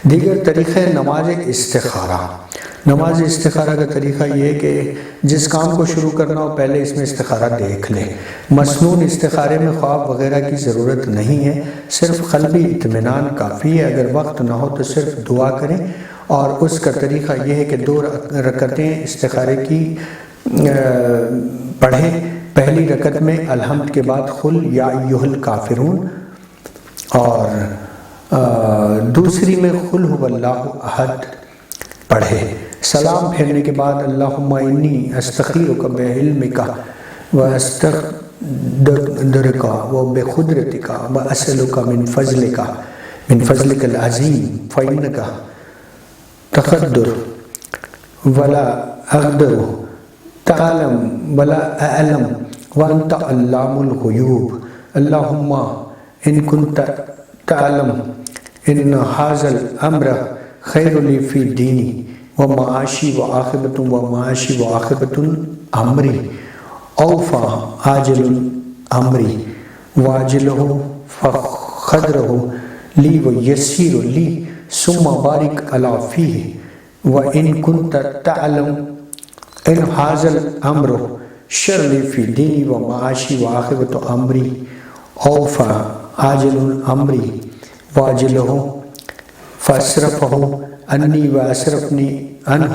دیگر طریقہ نماز استخارہ۔ نماز استخارہ کا طریقہ یہ ہے کہ جس کام کو شروع کرنا ہو پہلے اس میں استخارہ دیکھ لے۔ مسنون استخارے میں خواب وغیرہ کی ضرورت نہیں ہے، صرف قلبی اطمینان کافی ہے۔ اگر وقت نہ ہو تو صرف دعا کریں، اور اس کا طریقہ یہ ہے کہ 2 رکعتیں استخارے کی پڑھیں۔ پہلی رکعت میں الحمد کے بعد قل یا ایھا الکافرون، اور دوسری میں قل ھو اللہ احد پڑھے۔ سلام پھیرنے کے بعد اللہم انی استخیرک بعلمک واستقدرک وبقدرتک واسألک من فضلک العظیم فإنک تقدر ولا اقدر تعلم ولا اعلم وانت علام الغیوب اللہم ان کنت تعلم ان ھذا الامر خیر لی فی دینی ومعاشی وعاقبۃ امری اوفا عاجل امری واجلہ فقدرہ لی ویسیر لی ثم بارک علی فیہ وان کنت تعلم ان ھذا الامر شر لی فی دینی ومعاشی وعاقبۃ امری اوفا عاجل امری واجلہ فاصرفہ انی واصرفنی عنہ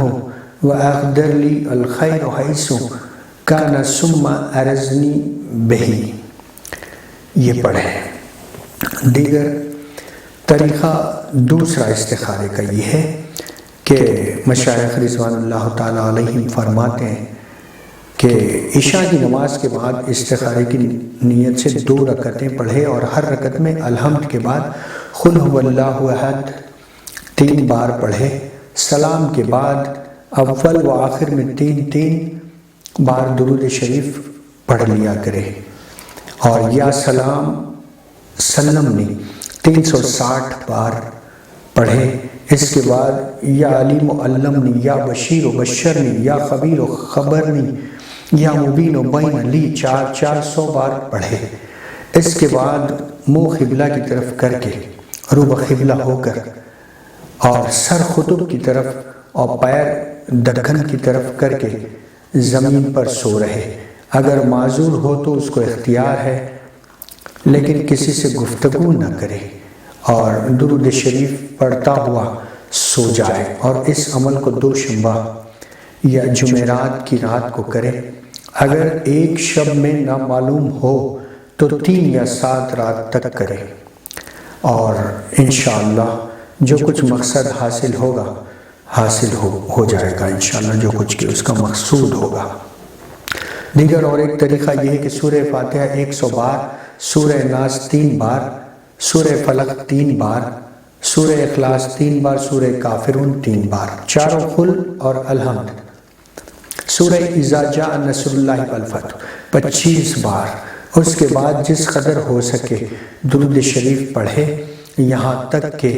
واقدر لی الخیر حیث کان ثم ارزنی بہ۔ یہ پڑھیں۔ دیگر طریقہ دوسرا استخارے کا یہ ہے کہ مشائخ رضوان اللہ تعالیٰ علیہم فرماتے ہیں کہ عشاء کی نماز کے بعد استخارے کی نیت سے 2 رکعتیں پڑھے، اور ہر رکعت میں الحمد کے بعد قل ھو اللہ احد 3 بار پڑھے۔ سلام کے بعد اول و آخر میں 3 بار درود شریف پڑھ لیا کرے، اور یا سلم نہیں 360 بار پڑھے۔ اس کے بعد یا علیم و علمنی، یا بشیر و بشرنی، یا خبیر و خبرنی، یا مبین و بین لی 400 بار پڑھے۔ اس کے بعد منہ قبلہ کی طرف کر کے، رو قبلہ ہو کر، اور سر قطب کی طرف اور پیر دکن کی طرف کر کے زمین پر سو رہے۔ اگر معذور ہو تو اس کو اختیار ہے، لیکن کسی سے گفتگو نہ کرے، اور درود شریف پڑھتا ہوا سو جائے، اور اس عمل کو 2 شنبہ یا جمعرات کی رات کو کرے۔ اگر ایک شب میں نہ معلوم ہو تو 3 یا 7 رات تک کرے، اور انشاءاللہ جو کچھ مقصد حاصل ہوگا حاصل ہو جائے گا انشاءاللہ، جو کچھ کہ اس کا مقصود ہوگا۔ دیگر اور ایک طریقہ یہ ہے کہ سورہ فاتحہ 100 بار، سورہ ناس 3 بار، سورہ فلق 3 بار، سورہ اخلاص 3 بار، سورہ کافرون 3 بار، چاروں قل اور الحمد، سورہ اذا جاء نصر اللہ والفتح 25 بار۔ اس کے بعد جس قدر ہو سکے درود شریف پڑھے، یہاں تک کہ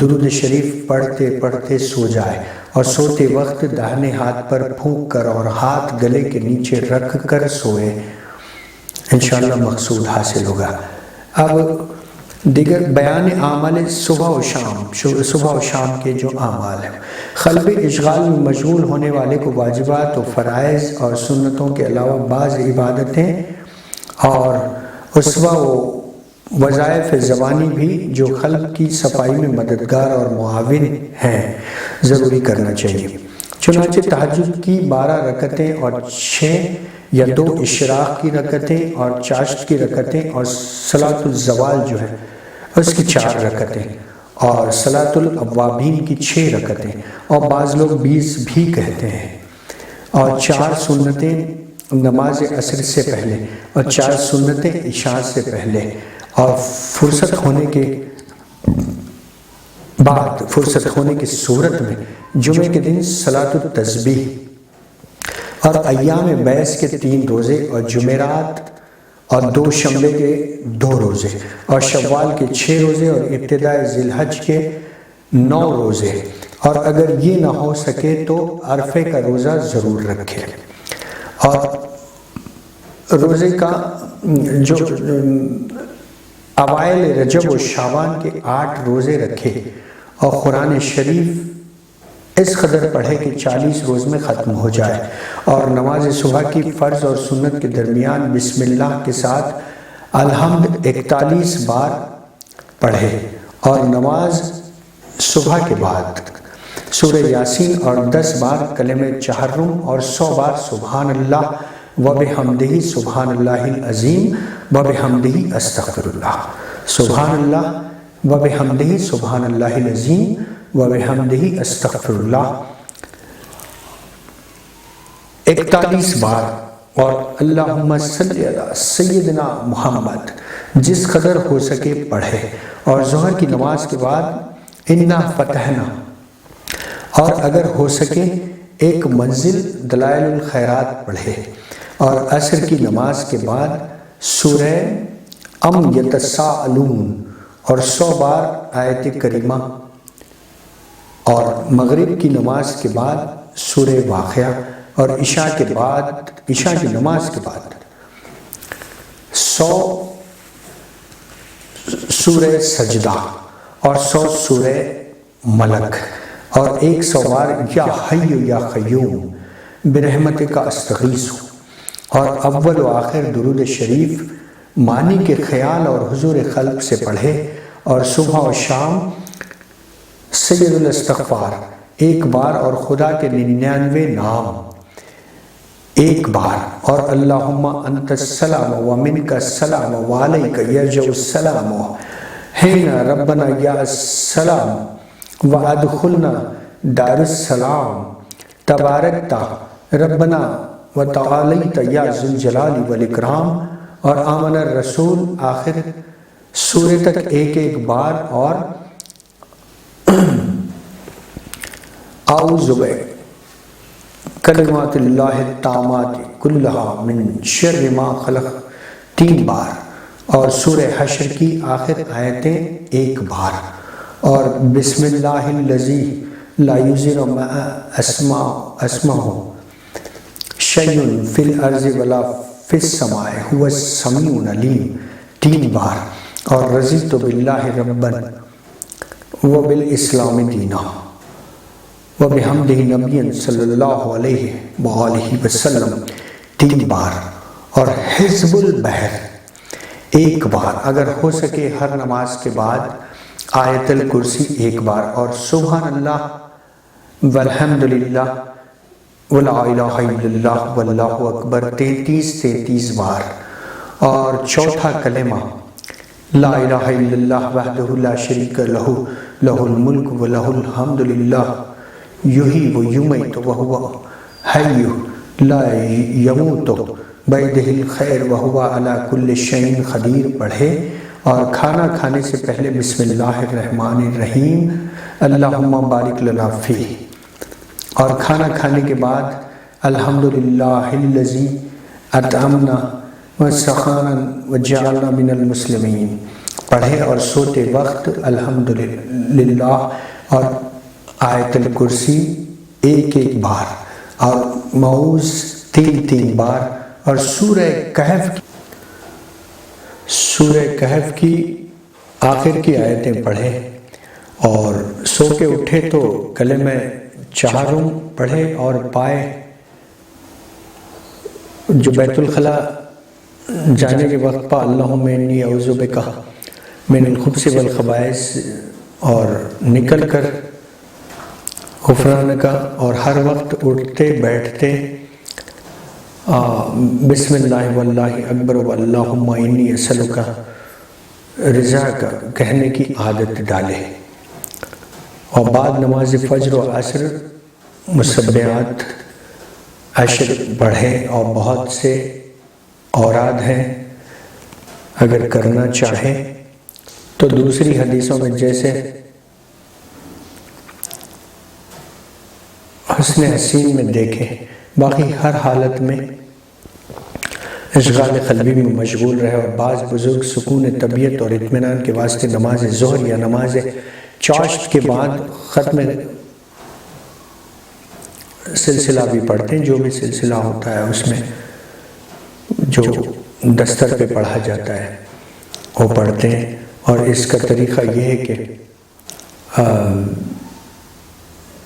درود شریف پڑھتے پڑھتے سو جائے، اور سوتے وقت داہنے ہاتھ پر پھونک کر اور ہاتھ گلے کے نیچے رکھ کر سوئے، انشاءاللہ مقصود حاصل ہوگا۔ اب دیگر بیان اعمال صبح و شام کے جو اعمال ہیں، قلب اشغال میں مشغول ہونے والے کو واجبات و فرائض اور سنتوں کے علاوہ بعض عبادتیں اور اسوہ و وظائف زبانی بھی جو قلب کی صفائی میں مددگار اور معاون ہیں ضروری کرنا چاہیے۔ چنانچہ تہجد کی 12 رکعتیں اور 6 یا 2 اشراق کی رکعتیں اور چاشت کی رکعتیں، اور صلاۃ الزوال جو ہے اس کی 4 رکعتیں، اور صلاۃ الاوابین کی 6 رکعتیں، اور بعض لوگ 20 بھی کہتے ہیں، اور 4 سنتیں نماز عصر سے پہلے، اور 4 سنتیں عشاء سے پہلے، اور فرصت ہونے کے بعد، فرصت ہونے کی صورت میں جمعے کے دن صلاۃ التسبیح، اور ایام بیس کے 3 روزے، اور جمعرات اور 2 شنبے کے 2 روزے، اور شوال کے 6 روزے، اور ابتداء ذی الحج کے 9 روزے، اور اگر یہ نہ ہو سکے تو عرفے کا روزہ ضرور رکھے، اور روزے کا جو اوائل رجب و شعبان کے 8 روزے رکھے، اور قرآن شریف اس قدر پڑھے کہ 40 روز میں ختم ہو جائے، اور نماز صبح کی فرض اور سنت کے درمیان بسم اللہ کے ساتھ الحمد 41 بار پڑھے، اور نماز صبح کے بعد سورہ یاسین اور 10 بار کلمہ تحرم اور 100 بار سبحان اللہ وبحمدہ سبحان اللہ العظیم وبحمدہ استغفر اللہ، سبحان اللہ وبحمدہ سبحان اللہ العظیم وبحمدہ استغفر اللہ 41 بار، اور اللہم صلی علی سیدنا محمد جس قدر ہو سکے پڑھے، اور ظہر کی نماز کے بعد انا فتحنا، اور اگر ہو سکے ایک منزل دلائل الخیرات پڑھے، اور عصر کی نماز کے بعد سورہ ام یتساءلون اور 100 بار آیت کریمہ، اور مغرب کی نماز کے بعد سورہ واقعہ، اور عشاء کی نماز کے بعد 100 سورہ سجدہ اور 100 سورہ ملک، اور 100 بار یا حی یا قیوم برحمتک استغیث، اور اول و آخر درود شریف معنی کے خیال اور حضور قلب سے پڑھے، اور صبح و شام سید الاستغفار 1 بار، اور خدا کے 99 نام 1 بار، اور اللہم انت السلام ومنک السلام وعلیک یرجع السلام حینا ربنا یا السلام وادخلنا دار السلام تبارکتا ربنا وتعالیت یا ذو الجلال والاکرام، اور آمن الرسول آخر سورہ تک 1 بار، اور اعوذ بکلمات اللہ التامات کلہا من شر ما خلق 3 بار، اور سورہ حشر کی آخر آیتیں 1 بار، اور بسم اللہ الذی لا یضر مع اسمہ شیء فی الارض ولا فی السماء هو السمیع العلیم 3 بار، اور رضیت باللہ ربا وبالاسلام دینا وبحمدہ نبی صلی اللہ علیہ وآلہ وسلم 3 بار، اور حزب البحر 1 بار، اگر ہو سکے ہر نماز کے بعد آیت الکرسی 1 بار، اور سبحان اللہ والحمدللہ ولا الہ الا اللہ واللہ اکبر 33 بار، اور چوتھا کلمہ لا الہ الا اللہ وحدہ لا شریک لہ لہ الملک ولہ الحمد للہ یحیی و یمیت وہو حی لا یموت بیدہ الخیر وہو علی کل شیء قدیر پڑھے، اور کھانا کھانے سے پہلے بسم اللہ الرحمن الرحیم اللہم بارک لنا فیہ، اور کھانا کھانے کے بعد الحمدللہ الذی اطعمنا وسقانا وجعلنا من المسلمین پڑھے، اور سوتے وقت الحمدللہ اور آیت الکرسی 1 بار، اور معوذ 3 بار، اور سورہ کہف کی آخر کی آیتیں پڑھے، اور سو کے اٹھے تو کلمہ تحرم پڑھے، اور پائے جو بیت الخلاء جانے کے وقت پا اللہم انی اعوذ بک من الخبث والخبائث، اور نکل کر غفرانک، اور ہر وقت اٹھتے بیٹھتے بسم اللہ واللہ اکبر واللہم انی اسألک رضاک کہنے کی عادت ڈالے، اور بعد نماز فجر و عصر مسبحات 10 پڑھے، اور بہت سے اوراد ہیں اگر کرنا چاہے تو دوسری حدیثوں میں جیسے حسن حسین میں دیکھیں، باقی ہر حالت میں اشغال قلبی میں مشغول رہے، اور بعض بزرگ سکون طبیعت اور اطمینان کے واسطے نماز ظہر یا نماز چاشت کے بعد ختم سلسلہ بھی پڑھتے ہیں، جو بھی سلسلہ ہوتا ہے اس میں جو دستر پہ پڑھا جاتا ہے وہ پڑھتے ہیں، اور اس کا طریقہ یہ ہے کہ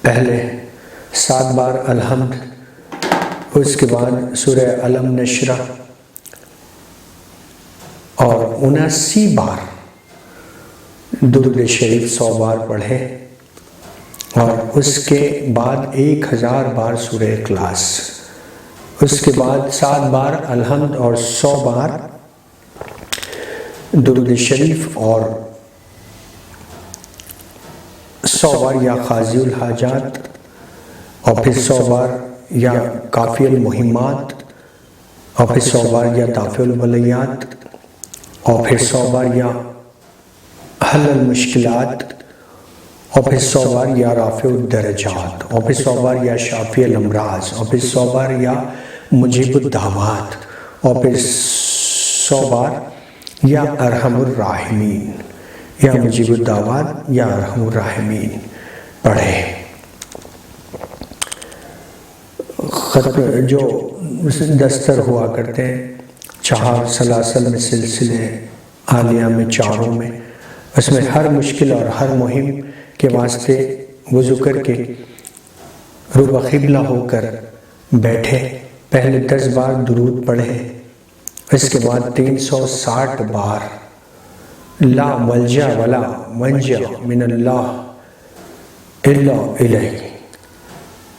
پہلے 7 بار الحمد، اس کے بعد سورہ علم نشرہ اور 79 بار درود شریف 100 بار پڑھے، اور اس کے بعد 1000 بار سورہ اخلاص، اس کے بعد 7 بار الحمد اور 100 بار درود شریف اور 100 بار یا قاضی الحاجات، اور پھر 100 بار یا کافی المہمات، اور پھر 100 بار یا دافع البلیات، اور پھر 100 بار یا حل المشکلات، اور پھر 100 بار یا رافع الدرجات، اور پھر 100 بار یا شافی الامراض، اور پھر 100 بار یا مجیب الدعوات، اور پھر 100 بار یا ارحم الراحمین، یا مجیب الدعوات یا ارحم الراحمین پڑھے۔ جو دستر ہوا کرتے ہیں 4 سلاسل میں، سلسلے عالیہ میں، 4 میں، اس میں ہر مشکل اور ہر مہم کے واسطے وضو کر کے رخ قبلہ ہو کر بیٹھے، پہلے 10 بار درود پڑھے، اس کے بعد 360 بار لا ملجا ولا منجا من اللہ الا الیہ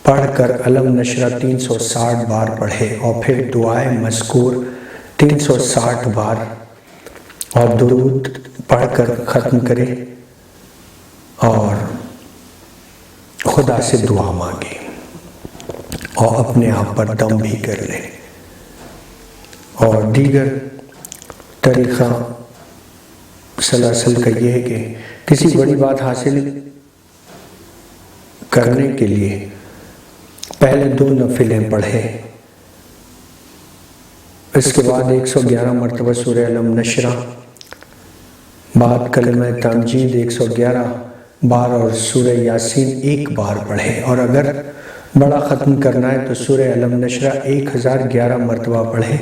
پڑھ کر علم نشرہ 360 بار پڑھے، اور پھر دعائے مذکور 360 بار اور درود پڑھ کر ختم کرے، اور خدا سے دعا مانگے، اور اپنے آپ پر دم بھی کر لے۔ اور دیگر طریقہ سلاسل کا یہ ہے کہ کسی بڑی بات حاصل کرنے کے لیے پہلے 2 نفلیں پڑھے، اس کے بعد 111 مرتبہ سورہ علم نشرہ، بعد کلمہ تمجید 111 بار اور سورہ یاسین 1 بار پڑھے، اور اگر بڑا ختم کرنا ہے تو سورہ علم نشرہ 1011 مرتبہ پڑھے،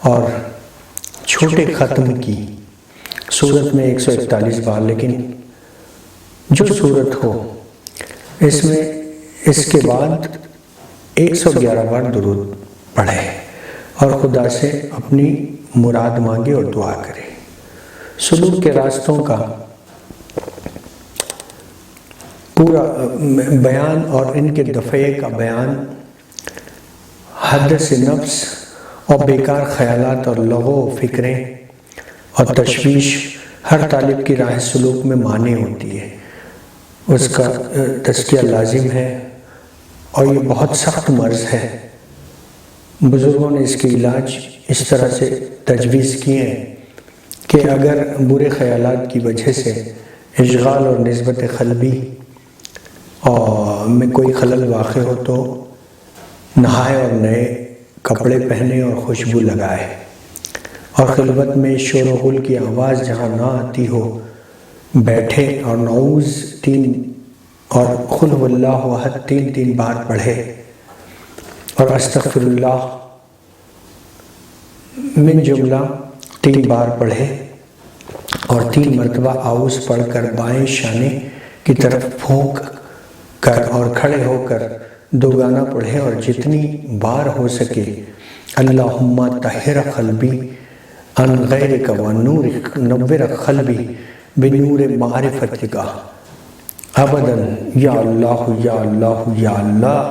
اور چھوٹے ختم کی سورت میں 141 بار، لیکن جو سورت ہو اس میں اس کے بعد 111 بار درود پڑھے، اور خدا سے اپنی مراد مانگے اور دعا کرے۔ سلوک کے راستوں کا پورا بیان اور ان کے دفعے کا بیان، حدث نفس اور بیکار خیالات اور لغو و فکریں اور تشویش ہر طالب کی راہ سلوک میں مانع ہوتی ہے، اس کا تزکیہ لازم ہے، اور یہ بہت سخت مرض ہے۔ بزرگوں نے اس کے علاج اس طرح سے تجویز کیے ہیں کہ اگر برے خیالات کی وجہ سے اشغال اور نسبت قلبی اور میں کوئی خلل واقع ہو تو نہائے اور نئے کپڑے پہنے اور خوشبو لگائے، اور خلوت میں شور و غل کی آواز جہاں نہ آتی ہو بیٹھے، اور نعوذ 3 اور قل هو اللہ احد 3 بار پڑھے، اور استغفر اللہ من جملہ 3 بار پڑھے، اور 3 مرتبہ اعوذ پڑھ کر بائیں شانے کی طرف پھونک کر اور کھڑے ہو کر 2 گانا پڑھے، اور جتنی بار ہو سکے اللہم طہر قلبی عن غیرک ونور قلبی بنور معرفتک ابدا یا اللہ یا اللہ یا اللہ۔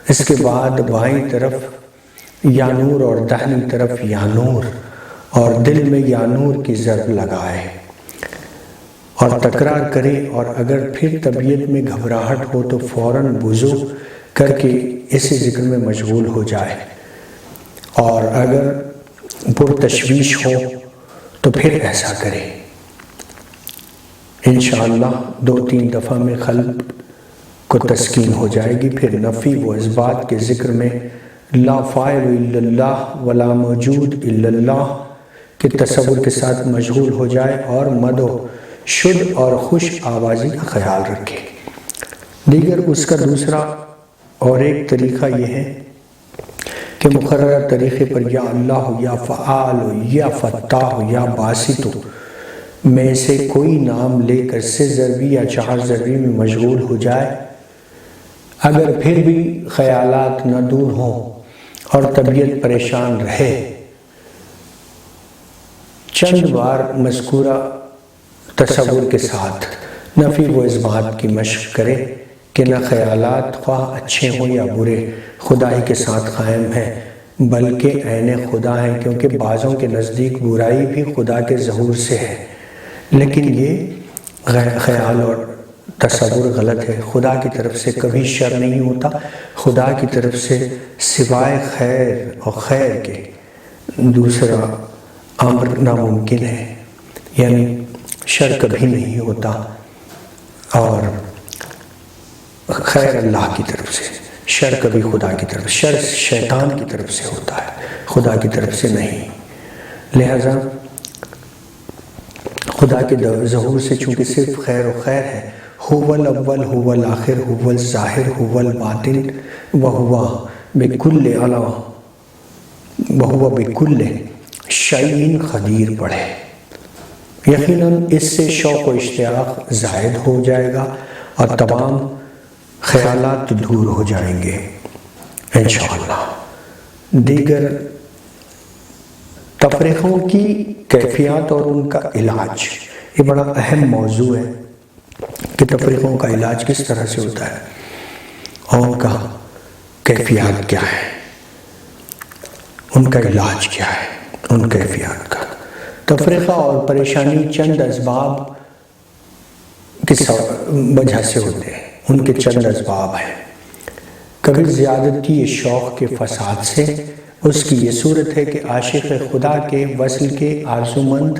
اس کے بعد بائیں طرف یا نور اور داہنی طرف یا نور، اور دل میں یا نور کی ضرب لگائے اور تکرار کرے، اور اگر پھر طبیعت میں گھبراہٹ ہو تو فوراً وضو کر کے اسی ذکر میں مشغول ہو جائے، اور اگر پرتشویش ہو تو پھر ایسا کرے۔ انشاءاللہ 2-3 دفعہ میں قلب کو تسکین ہو جائے گی۔ پھر نفی و اثبات کے ذکر میں لا فاعل الا اللہ ولا موجود الا اللہ کے تصور کے ساتھ مشغول ہو جائے، اور مد و شد اور خوش آوازی کا خیال رکھے۔ دیگر اس کا دوسرا اور ایک طریقہ یہ ہے کہ مقررہ طریقے پر یا اللہ یا فعال یا فتاح یا باسط میں سے کوئی نام لے کر 3 ضربی یا 4 ضربی میں مشغول ہو جائے، اگر پھر بھی خیالات نہ دور ہوں اور طبیعت پریشان رہے، چند بار مذکورہ تصور کے ساتھ نفی و اثبات کی مشق کرے کہ نہ خیالات خواہ اچھے ہوں یا برے خدا ہی کے ساتھ قائم ہیں بلکہ عین خدا ہیں، کیونکہ بعضوں کے نزدیک برائی بھی خدا کے ظہور سے ہے، لیکن یہ خیال اور تصور غلط ہے۔ خدا کی طرف سے کبھی شر نہیں ہوتا، خدا کی طرف سے سوائے خیر اور خیر کے دوسرا امر ناممکن ہے، یعنی شر کبھی نہیں ہوتا، اور خیر اللہ کی طرف سے، شر کبھی خدا کی طرف، شر شیطان کی طرف سے ہوتا ہے، خدا کی طرف سے نہیں۔ لہذا خدا کے ظہور سے چونکہ صرف خیر و خیر ہے، هو الاول هو الاخر هو الظاہر هو الباطن وهو بكل شیء قدیر پڑھے، یقیناً اس سے شوق و اشتیاق زائد ہو جائے گا اور تمام خیالات دور ہو جائیں گے انشاءاللہ۔ دیگر تفریقوں کی کیفیات اور ان کا علاج، یہ بڑا اہم موضوع ہے کہ تفریقوں کا علاج کس طرح سے ہوتا ہے اور ان کا کیفیات کیا ہے، ان کا علاج کیا ہے، ان کیفیات کا۔ تفریقہ اور پریشانی چند اسباب کی وجہ سے ہوتے ہیں، ان کے چند اسباب ہیں۔ کبھی زیادتی شوق کے فساد سے، اس کی یہ صورت ہے کہ عاشق خدا کے وصل کے آرزومند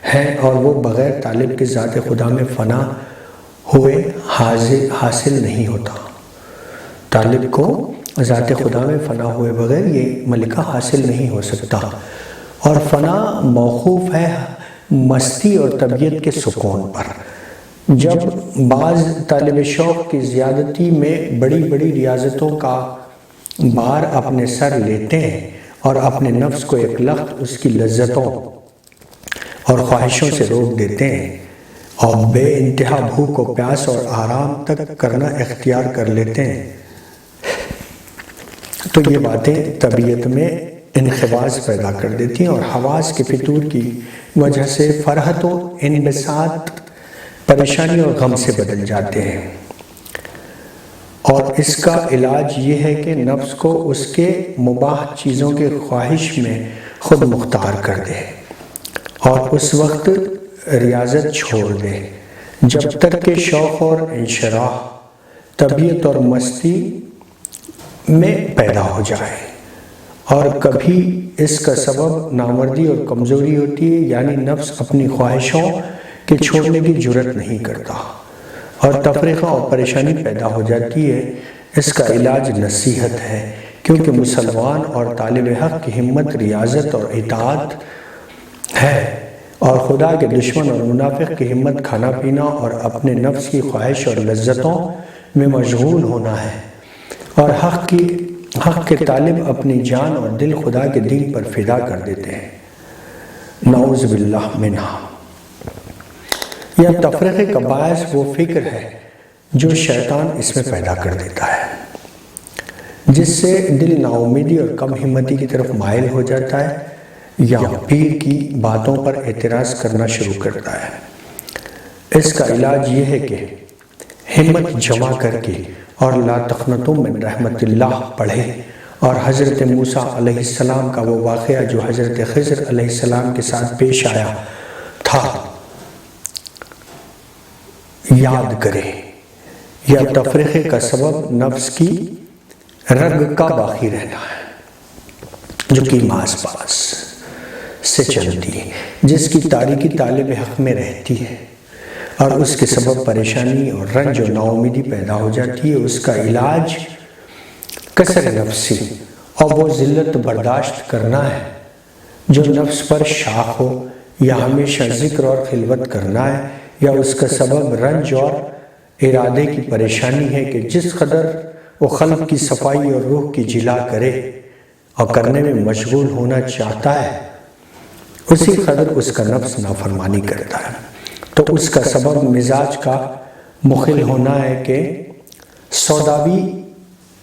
ہے اور وہ بغیر طالب کے ذات خدا میں فنا ہوئے حاصل نہیں ہوتا۔ طالب کو ذات خدا میں فنا ہوئے بغیر یہ ملکہ حاصل نہیں ہو سکتا، اور فنا موقوف ہے مستی اور طبیعت کے سکون پر۔ جب بعض طالب شوق کی زیادتی میں بڑی بڑی ریاضتوں کا بار اپنے سر لیتے ہیں اور اپنے نفس کو ایک لخت اس کی لذتوں اور خواہشوں سے روک دیتے ہیں اور بے انتہا بھوک و پیاس اور آرام تک کرنا اختیار کر لیتے ہیں، تو یہ باتیں طبیعت میں انخواص پیدا کر دیتی ہیں اور حواس کے فطور کی وجہ سے فرحت و انبساط پریشانی اور غم سے بدل جاتے ہیں۔ اور اس کا علاج یہ ہے کہ نفس کو اس کے مباح چیزوں کے خواہش میں خود مختار کر دے اور اس وقت ریاضت چھوڑ دے جب تک کہ شوق اور انشراح طبیعت اور مستی میں پیدا ہو جائے، اور کبھی اس کا سبب نامردی اور کمزوری ہوتی ہے، یعنی نفس اپنی خواہشوں کے چھوڑنے کی جرت نہیں کرتا اور تفریقہ اور پریشانی پیدا ہو جاتی ہے۔ اس کا علاج نصیحت ہے، کیونکہ مسلمان اور طالب حق کی ہمت ریاضت اور اطاعت ہے، اور خدا کے دشمن اور منافق کی ہمت کھانا پینا اور اپنے نفس کی خواہش اور لذتوں میں مشغول ہونا ہے، اور حق کے طالب اپنی جان اور دل خدا کے دین پر فدا کر دیتے ہیں۔ نعوذ باللہ منہا۔ یہ تفریقے کا باعث وہ فکر ہے جو شیطان اس میں پیدا کر دیتا ہے، جس سے دل نا امیدی اور کم ہمتی کی طرف مائل ہو جاتا ہے یا پیر کی باتوں پر اعتراض کرنا شروع کرتا ہے۔ اس کا علاج یہ ہے کہ ہمت جمع کر کے اور لا تقنطوا من رحمت اللہ پڑھے، اور حضرت موسیٰ علیہ السلام کا وہ واقعہ جو حضرت خضر علیہ السلام کے ساتھ پیش آیا تھا یاد کرے۔ یا تفریقے کا سبب نفس کی رگ کا باقی رہنا ہے جو کہ آس پاس سے چلتی ہے، جس کی تاریکی طالب حق میں رہتی ہے اور اس کے سبب پریشانی اور رنج و ناامیدی پیدا ہو جاتی ہے۔ اس کا علاج کسر نفسی اور وہ ذلت برداشت کرنا ہے جو نفس پر شاق ہو، یا ہمیشہ ذکر اور خلوت کرنا ہے، یا اس کا سبب رنج اور ارادے کی پریشانی ہے کہ جس قدر وہ قلب کی صفائی اور روح کی جلا کرے اور کرنے میں مشغول ہونا چاہتا ہے، اسی قدر اس کا نفس نافرمانی کرتا ہے۔ تو اس کا سبب مزاج کا مخل ہونا ہے کہ سوداوی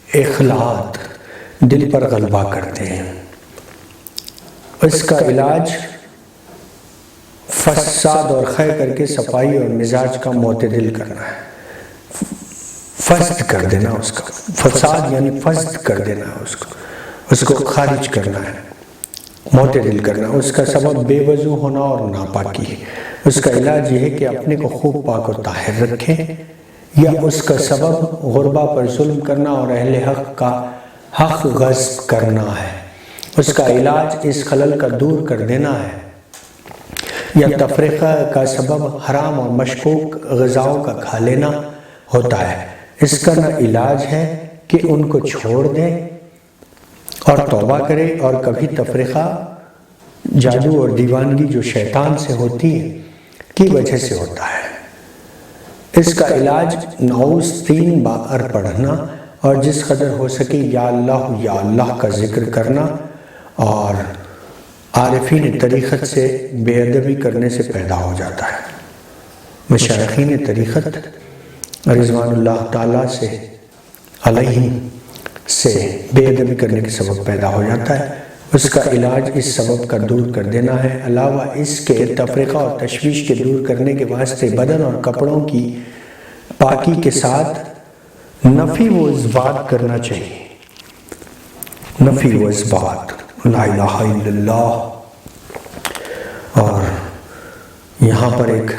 اخلاقات دل پر غلبہ کرتے ہیں۔ اس کا علاج فساد اور خے کر کے صفائی اور مزاج کا معتدل کرنا ہے، فسد کر دینا اس کا، فساد یعنی فسد کر دینا اس کو خارج کرنا ہے، معتدل کرنا۔ اس کا سبب بے وضو ہونا اور ناپاکی ہے۔ اس کا علاج یہ ہے کہ اپنے کو خوب پاک و طاہر رکھیں، یا اس کا سبب غربا پر ظلم کرنا اور اہل حق کا حق غصب کرنا ہے۔ اس کا علاج اس خلل کا دور کر دینا ہے، یا تفریقہ کا سبب حرام اور مشکوک غذاؤں کا کھا لینا ہوتا ہے۔ اس کا نہ علاج ہے کہ ان کو چھوڑ دیں اور توبہ کرے، اور کبھی تفریقہ جادو اور دیوانگی جو شیطان سے ہوتی ہے کی وجہ سے ہوتا ہے۔ اس کا علاج نعوذ 3 بار پڑھنا اور جس قدر ہو سکے یا اللہ کا ذکر کرنا، اور عارفین طریقت سے بے ادبی کرنے سے پیدا ہو جاتا ہے۔ مشایخین طریقت رضوان اللہ تعالیٰ سے علیہم سے بے ادبی کرنے کے سبب پیدا ہو جاتا ہے۔ اس کا علاج اس سبب کا دور کر دینا ہے۔ علاوہ اس کے تفریقہ اور تشویش کے دور کرنے کے واسطے بدن اور کپڑوں کی پاکی کے ساتھ نفی و اثبات کرنا چاہیے۔ نفی و اثبات، لا الہ الا اللہ۔ اور یہاں پر ایک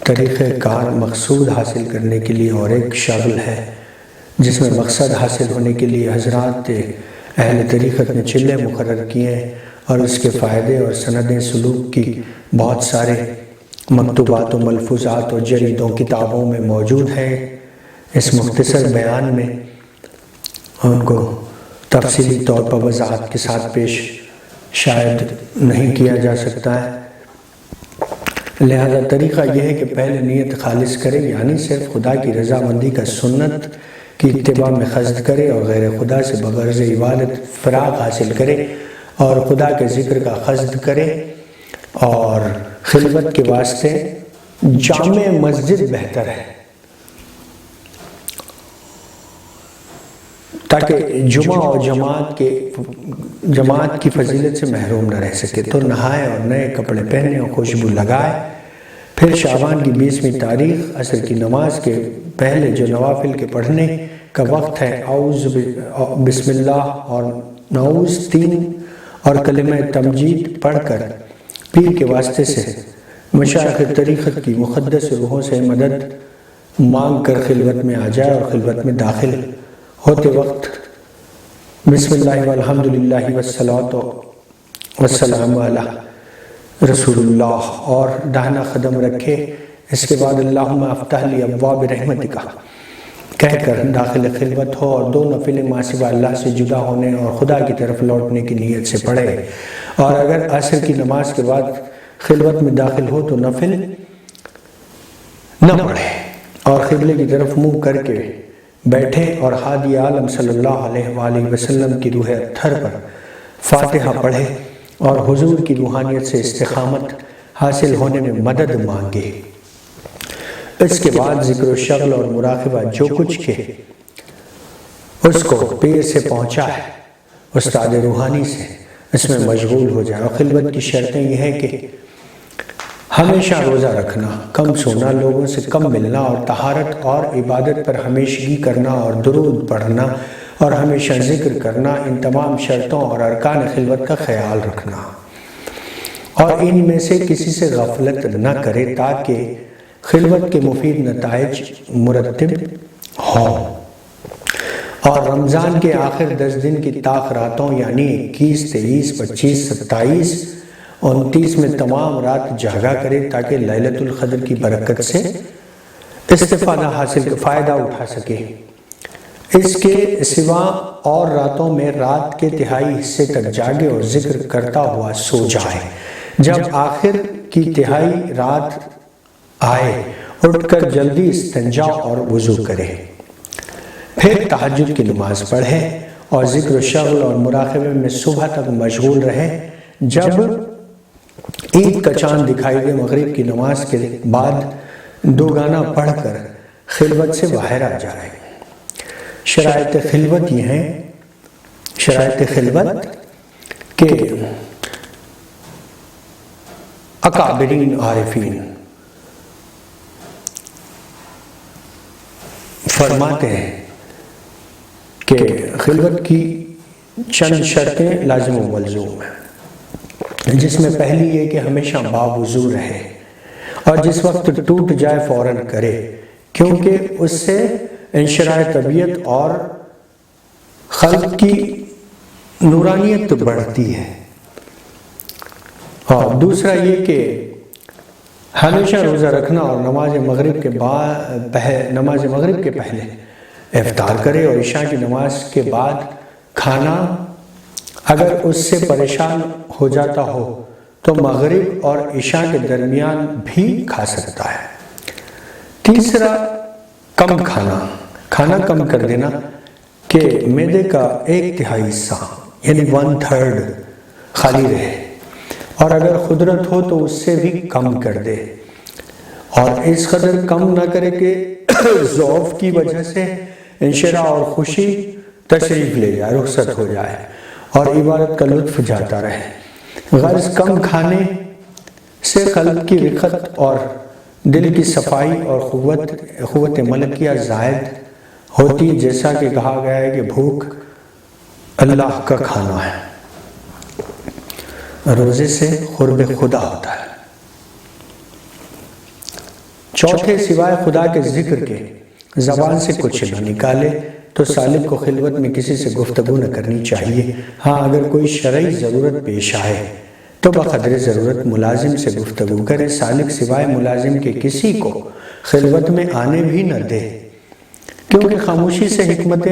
طریقہ کار مقصود حاصل کرنے کے لیے اور ایک شغل ہے جس میں مقصد حاصل ہونے کے لیے حضرات اہل طریقت نے چلے مقرر کیے ہیں، اور اس کے فائدے اور سندیں سلوک کی بہت سارے مکتوبات و ملفوظات اور جریدوں کتابوں میں موجود ہیں۔ اس مختصر بیان میں ان کو تفصیلی طور پر وضاحت کے ساتھ پیش شاید نہیں کیا جا سکتا ہے، لہذا طریقہ یہ ہے کہ پہلے نیت خالص کرے، یعنی صرف خدا کی رضامندی کا سنت کی اتباع میں قصد کرے، اور غیر خدا سے بغرض عبادت فراغ حاصل کرے، اور خدا کے ذکر کا قصد کرے، اور خلوت کے واسطے جامع مسجد بہتر ہے تاکہ جمعہ اور جماعت کی فضیلت سے محروم نہ رہ سکے، تو نہائے اور نئے کپڑے پہنے اور خوشبو لگائے۔ پھر شعبان کی 20ویں تاریخ عصر کی نماز کے پہلے جو نوافل کے پڑھنے کا وقت ہے، اعوذ بسم اللہ اور نعوذ 3 اور کلمہ تمجید پڑھ کر پیر کے واسطے سے مشائخ طریقت کی مقدس روحوں سے مدد مانگ کر خلوت میں آ جائے، اور خلوت میں داخل ہوتے وقت بسم اللہ والحمدللہ والصلاۃ والسلام علی رسول اللہ اور داہنا قدم رکھے۔ اس کے بعد اللہم افتح لی ابواب رحمتک کہہ کر داخل خلوت ہو، اور 2 نفل ما سوا اللہ سے جدا ہونے اور خدا کی طرف لوٹنے کی نیت سے پڑھے، اور اگر عصر کی نماز کے بعد خلوت میں داخل ہو تو نفل نہ پڑھے، اور قبلے کی طرف منہ کر کے بیٹھے، اور ہادی عالم صلی اللہ علیہ وآلہ وسلم کی روح اطہر پر فاتحہ پڑھے، اور حضور کی روحانیت سے استقامت حاصل ہونے میں مدد مانگے۔ اس کے بعد ذکر و شغل اور مراقبہ جو کچھ کے اس کو پیر سے پہنچا ہے، استاد روحانی سے، اس میں مشغول ہو جائے۔ اور خلوت کی شرطیں یہ ہے کہ ہمیشہ روزہ رکھنا، کم سونا، لوگوں سے کم ملنا، اور طہارت اور عبادت پر ہمیشگی کرنا، اور درود پڑھنا، اور ہمیشہ ذکر کرنا، ان تمام شرطوں اور ارکان خلوت کا خیال رکھنا، اور ان میں سے کسی سے غفلت نہ کرے تاکہ خلوت کے مفید نتائج مرتب ہوں۔ اور رمضان کے آخر 10 دن کی طاق راتوں یعنی 21، 23، 25، 27، 29 میں تمام رات جاگا کرے تاکہ لیلۃ القدر کی برکت سے فائدہ اٹھا سکے۔ اس کے سوا اور راتوں میں رات کے تہائی حصے تک جاگے اور ذکر کرتا ہوا سو جائے۔ جب آخر کی تہائی رات آئے اٹھ کر جلدی استنجا اور وضو کرے، پھر تہجد کی نماز پڑھے اور ذکر و شغل اور مراقبے میں صبح تک مشغول رہے۔ جب عید کا چاند دکھائی دے مغرب کی نماز کے بعد 2 گانا پڑھ کر خلوت سے باہر آ جائے۔ شرائط خلوت یہ ہیں، شرائط خلوت کہ اکابرین عارفین فرماتے ہیں کہ خلوت کی چند شرطیں لازم و ملزوم ہیں، جس میں پہلی یہ کہ ہمیشہ باوضو رہے اور جس وقت ٹوٹ جائے فوراً کرے، کیونکہ اس سے انشراح طبیعت اور خلق کی نورانیت بڑھتی ہے۔ اور دوسرا یہ کہ ہمیشہ روزہ رکھنا اور نماز مغرب کے پہلے افطار کرے، اور عشاء کی نماز کے بعد کھانا اگر اس سے پریشان ہو جاتا ہو تو مغرب اور عشاء کے درمیان بھی کھا سکتا ہے۔ تیسرا کم کھانا کم کر دینا کہ معدے کا 1/3 حصہ یعنی 1/3 خالی رہے، اور اگر قدرت ہو تو اس سے بھی کم کر دے، اور اس قدر کم نہ کرے کہ ضعف کی وجہ سے انشراح اور خوشی تشریف لے جائے، رخصت ہو جائے اور عبادت کا لطف جاتا رہے۔ غرض کم کھانے سے قلب کی رقت اور دل کی صفائی اور قوت ملکیہ زائد ہوتی ہے، جیسا کہ کہا گیا ہے کہ بھوک اللہ کا کھانا ہے، روزے سے قرب خدا ہوتا ہے۔ چوتھے، سوائے خدا کے ذکر کے زبان سے کچھ نہ نکالے تو سالک کو خلوت میں کسی سے گفتگو نہ کرنی چاہیے۔ ہاں اگر کوئی شرعی ضرورت پیش آئے تو بقدر ضرورت ملازم سے گفتگو کرے۔ سالک سوائے ملازم کے کسی کو خلوت میں آنے بھی نہ دے، کیونکہ خاموشی سے حکمت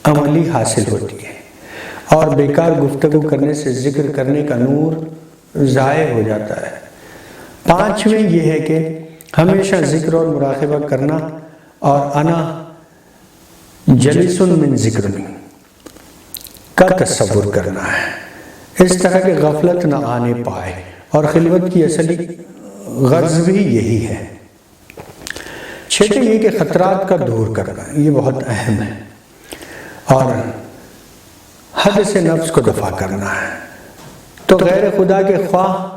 عملی حاصل ہوتی ہے اور بیکار گفتگو کرنے سے ذکر کرنے کا نور ضائع ہو جاتا ہے۔ پانچویں یہ ہے کہ ہمیشہ ذکر اور مراقبہ کرنا اور انا جلیس من ذکر کا تصور کرنا ہے، اس طرح کہ غفلت نہ آنے پائے، اور خلوت کی اصلی غرض بھی یہی ہے۔ چھٹے یہ کہ خطرات کا دور کرنا، یہ بہت اہم ہے، اور حد سے نفس کو دفع کرنا ہے۔ تو غیر خدا کے خواہ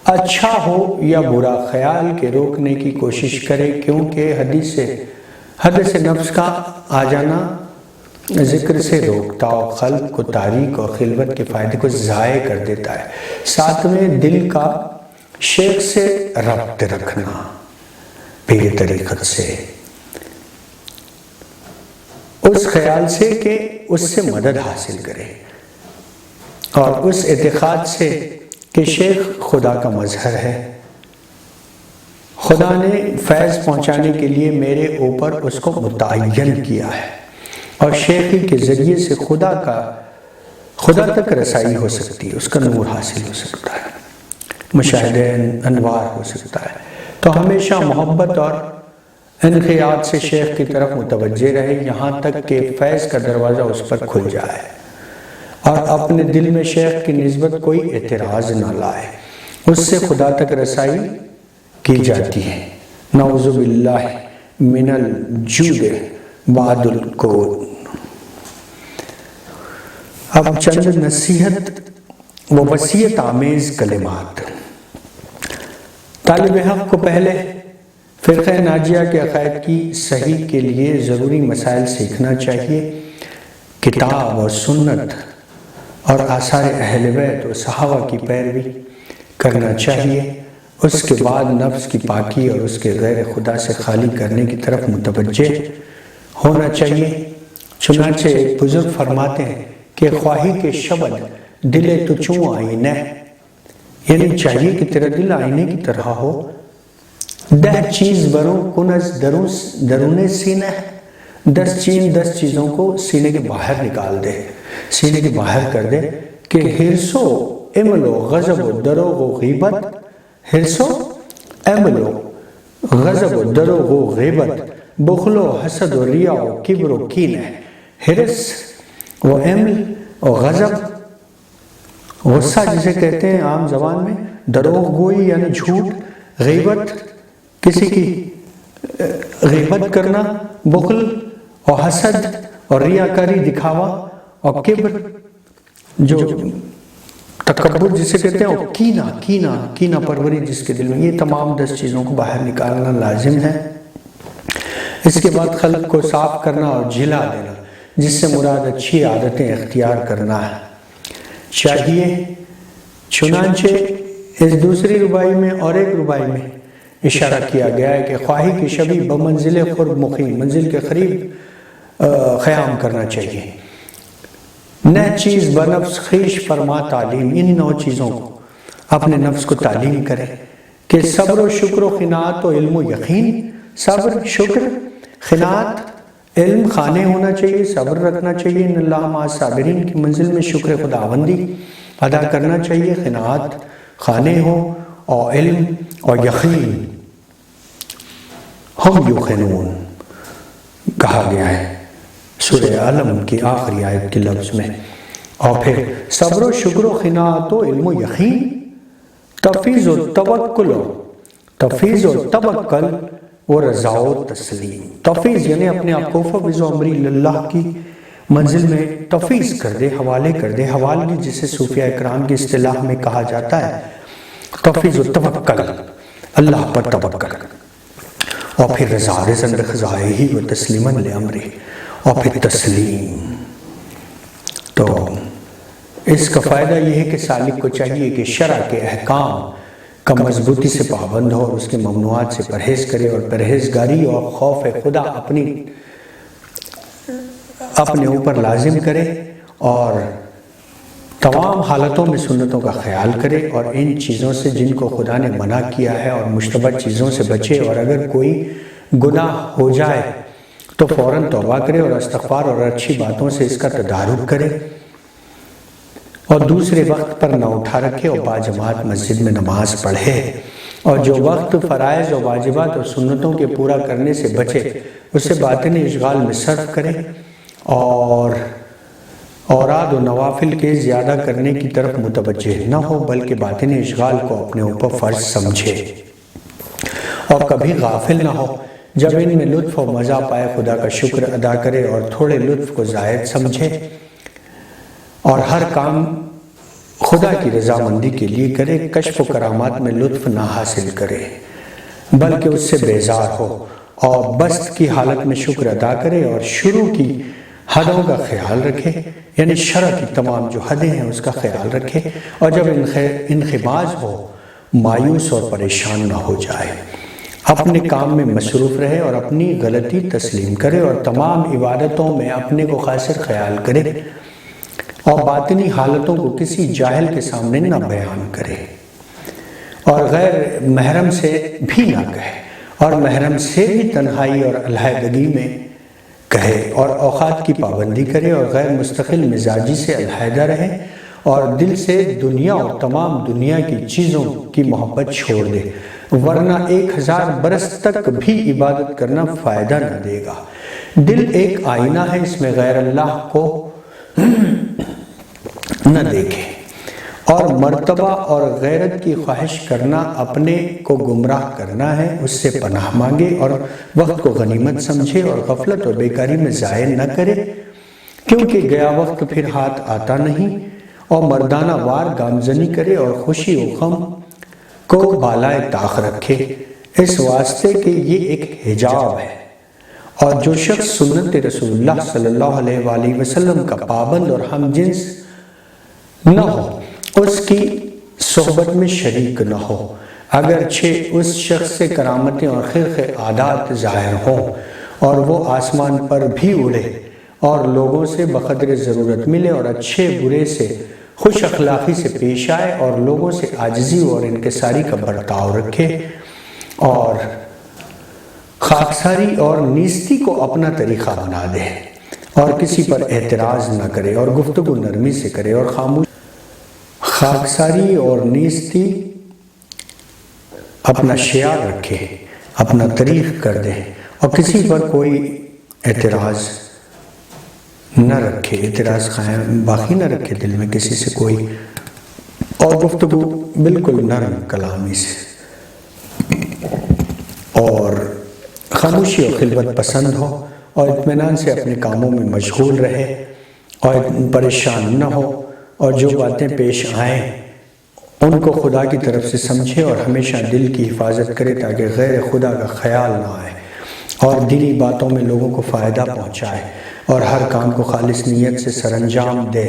اچھا ہو یا برا خیال کے روکنے کی کوشش کرے، کیونکہ حد سے نفس کا آ جانا ذکر سے روکتا اور قلب کو تاریک اور خلوت کے فائدے کو ضائع کر دیتا ہے۔ ساتویں، دل کا شیخ سے ربط رکھنا، پیر طریقت سے، اس خیال سے کہ اس سے مدد حاصل کرے، اور اس اعتقاد سے کہ شیخ خدا کا مظہر ہے، خدا نے فیض پہنچانے کے لیے میرے اوپر اس کو متعین کیا ہے، اور شیخی کے ذریعے سے خدا تک رسائی ہو سکتی ہے، اس کا نور حاصل ہو سکتا ہے، مشاہدہ انوار ہو سکتا ہے۔ تو ہمیشہ محبت اور انقیاد سے شیخ کی طرف متوجہ رہے، یہاں تک کہ فیض کا دروازہ اس پر کھل جائے، اور اپنے دل میں شیخ کی نسبت کوئی اعتراض نہ لائے، اس سے خدا تک رسائی کی جاتی ہے۔ نعوذ باللہ من الجود بعد الکون۔ اب چند نصیحت و وصیت آمیز کلمات۔ طالب حق کو پہلے فرقہ ناجیہ کے عقائد کی صحیح کے لیے ضروری مسائل سیکھنا چاہیے، کتاب اور سنت اور آثار اہل بیت و صحابہ کی پیروی کرنا چاہیے، اس کے بعد نفس کی پاکی اور اس کے غیر خدا سے خالی کرنے کی طرف متوجہ ہونا چاہیے۔ چنانچہ ایک بزرگ فرماتے ہیں کہ خواہی کے شبد دل تو چوں آئینہ، یعنی چاہیے کہ تیرا دل آئینے کی طرح ہو، 10 چیز بروں کنز درون سینہ، 10 چیزوں کو سینے کے باہر نکال دے، سینے کے باہر کر دے، کہ حرص و عمل و غضب و دروغ و غیبت، حرص و عمل و غضب و دروغ و غیبت، بخل و حسد و ریا و کبر و کینہ، حرص و عمل و غضب غصہ جسے کہتے ہیں عام زبان میں دروغ گوئی یعنی جھوٹ، غیبت، کسی کی غیبت کرنا، بخل اور حسد اور ریاکاری، دکھاوا اور کبر، جو تکبر جسے کہتے ہیں، اور کینہ پروری جس کے دل میں، یہ تمام 10 چیزوں کو باہر نکالنا لازم ہے۔ اس کے بعد خلق کو صاف کرنا اور جھلا دینا، جس سے مراد اچھی عادتیں اختیار کرنا ہے چاہیے۔ چنانچہ اس دوسری رباعی میں اور ایک رباعی میں اشارہ کیا گیا ہے کہ خواہی کی شبی بمنزل قرب مقیم، منزل کے قریب قیام کرنا چاہیے۔ نہ چیز بنفس خویش فرما تعلیم، ان 9 چیزوں کو اپنے نفس کو تعلیم کرے کہ صبر و شکر و قناعت و علم و یقین، صبر، شکر، قناعت، علم خانے ہونا چاہیے، صبر رکھنا چاہیے، ان اللہ مع الصابرین کی منزل میں شکر خداوندی ادا کرنا چاہیے، قناعت خانے ہو اور علم اور یقین۔ ہم یوقنون کہا گیا ہے سورہ علم کی آخری آیت کے لفظ میں، اور پھر صبر و شکر و قناعت و علم و یقین، تفیض و توکل و رضا و تسلیم۔ تفیض یعنی اپنے آپ کو فوض و امری اللہ کی منزل میں تفیض کر دے، حوالے کر دے، حوالگی جسے صوفیاء اکرام کی اصطلاح میں کہا جاتا ہے، تفیض و توکل، اللہ پر توکل، اور پھر رضا بقضائہ و تسلیما لامرہ، اور پھر تسلیم۔ تو اس کا فائدہ یہ ہے کہ سالک کو چاہیے کہ شرع کے احکام کا مضبوطی سے پابند ہو اور اس کے ممنوعات سے پرہیز کرے، اور پرہیزگاری اور خوف خدا اپنے اوپر لازم کرے، اور تمام حالتوں میں سنتوں کا خیال کرے، اور ان چیزوں سے جن کو خدا نے منع کیا ہے اور مشتبہ چیزوں سے بچے، اور اگر کوئی گناہ ہو جائے تو فوراً توبہ کرے اور استغفار اور اچھی باتوں سے اس کا تدارک کرے، اور دوسرے وقت پر نہ اٹھا رکھے، اور باجماعت مسجد میں نماز پڑھے، اور جو وقت فرائض اور واجبات اور سنتوں کے پورا کرنے سے بچے اسے باطنی اشغال میں صرف کرے، اور اوراد و نوافل کے زیادہ کرنے کی طرف متوجہ نہ ہو، بلکہ باطنی اشغال کو اپنے اوپر فرض سمجھے، اور کبھی غافل نہ ہو۔ جب ان میں لطف و مزہ پائے خدا کا شکر ادا کرے، اور تھوڑے لطف کو زائد سمجھے، اور ہر کام خدا کی رضامندی کے لیے کرے، کشف و کرامات میں لطف نہ حاصل کرے بلکہ اس سے بیزار ہو، اور بسط کی حالت میں شکر ادا کرے، اور شروع کی حدوں کا خیال رکھے، یعنی شرع کی تمام جو حدیں ہیں اس کا خیال رکھے، اور جب انخماز ہو مایوس اور پریشان نہ ہو جائے، اپنے کام میں مصروف رہے اور اپنی غلطی تسلیم کرے، اور تمام عبادتوں میں اپنے کو خاصر خیال کرے، اور باطنی حالتوں کو کسی جاہل کے سامنے نہ بیان کرے، اور غیر محرم سے بھی نہ کہے، اور محرم سے بھی تنہائی اور علیحدگی میں کہے، اور اوقات کی پابندی کرے، اور غیر مستقل مزاجی سے علیحدہ رہے، اور دل سے دنیا اور تمام دنیا کی چیزوں کی محبت چھوڑ دے، ورنہ 1000 برس تک بھی عبادت کرنا فائدہ نہ دے گا۔ دل ایک آئینہ ہے، اس میں غیر اللہ کو نہ دیکھے، اور مرتبہ اور غیرت کی خواہش کرنا اپنے کو گمراہ کرنا ہے، اس سے پناہ مانگے، اور وقت کو غنیمت سمجھے، اور غفلت اور بیکاری میں ضائع نہ کرے، کیونکہ گیا وقت پھر ہاتھ آتا نہیں، اور مردانہ وار گامزنی کرے، اور خوشی و غم کو بالائے طاق رکھے، اس واسطے کہ یہ ایک حجاب ہے، اور جو شخص سنت رسول اللہ صلی اللہ علیہ وآلہ وسلم کا پابند اور ہم جنس نہ ہو، اس کی صحبت میں شریک نہ ہو، اگرچہ اس شخص سے کرامتیں اور خرق عادات ظاہر ہوں، اور وہ آسمان پر بھی اڑے، اور لوگوں سے بقدر ضرورت ملے، اور اچھے برے سے خوش اخلاقی سے پیش آئے، اور لوگوں سے عاجزی اور انکساری کا برتاؤ رکھے، اور خاکساری اور نیستی کو اپنا طریقہ بنا دے، اور کسی پر اعتراض نہ کرے، اور گفتگو نرمی سے کرے، اور خاموش خاکساری اور نیستی اپنا شعار رکھے، اپنا طریق کر دے، اور کسی پر کوئی اعتراض نہ رکھے، اعتراض باقی نہ رکھے دل میں، کسی سے کوئی اور گفتگو بالکل نرم کلامی سے، اور خاموشی اور خلوت پسند ہو، اور اطمینان سے اپنے کاموں میں مشغول رہے اور پریشان نہ ہو، اور جو باتیں پیش آئیں ان کو خدا کی طرف سے سمجھے اور ہمیشہ دل کی حفاظت کرے تاکہ غیر خدا کا خیال نہ آئے، اور دینی باتوں میں لوگوں کو فائدہ پہنچائے، اور ہر کام کو خالص نیت سے سر انجام دے،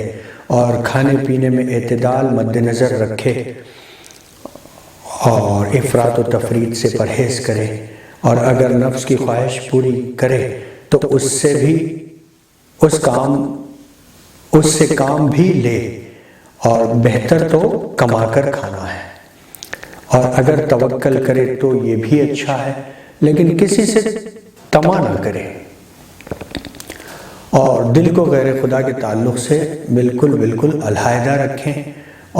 اور کھانے پینے میں اعتدال مد نظر رکھے، اور افراط و تفریط سے پرہیز کرے، اور اگر نفس کی خواہش پوری کرے تو اس سے کام بھی لے، اور بہتر تو کما کر کھانا ہے، اور اگر توکل کرے تو یہ بھی اچھا ہے، لیکن کسی سے طمع نہ کرے، اور دل کو غیر خدا کے تعلق سے بالکل علیحدہ رکھیں،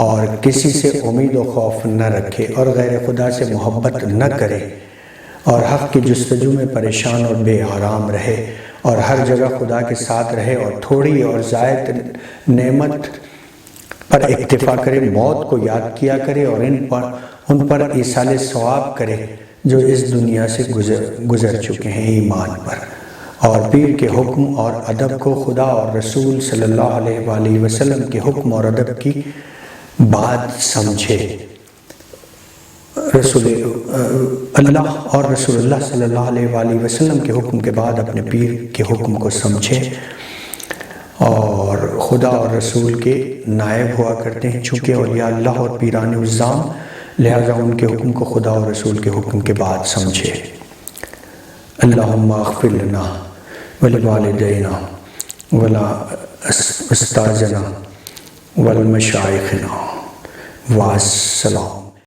اور کسی سے امید و خوف نہ رکھے، اور غیر خدا سے محبت نہ کرے، اور حق کی جستجو میں پریشان اور بے آرام رہے، اور ہر جگہ خدا کے ساتھ رہے، اور تھوڑی اور زائد نعمت پر اکتفا کرے، موت کو یاد کیا کرے، اور ان پر ایصال ثواب کرے جو اس دنیا سے گزر چکے ہیں ایمان پر، اور پیر کے حکم اور ادب کو خدا اور رسول صلی اللہ علیہ وآلہ وسلم کے حکم اور ادب کی بات سمجھے، اللہ اور رسول اللہ صلی اللہ علیہ وآلہ وسلم کے حکم کے بعد اپنے پیر کے حکم کو سمجھے، اور خدا اور رسول کے نائب ہوا کرتے ہیں، چونکہ اولیاء اللہ اور پیران عظام، لہذا ان کے حکم کو خدا اور رسول کے حکم کے بعد سمجھے۔ اللہم اغفر لنا ولوالدینا ولاستاذنا والمشائخنا والسلام۔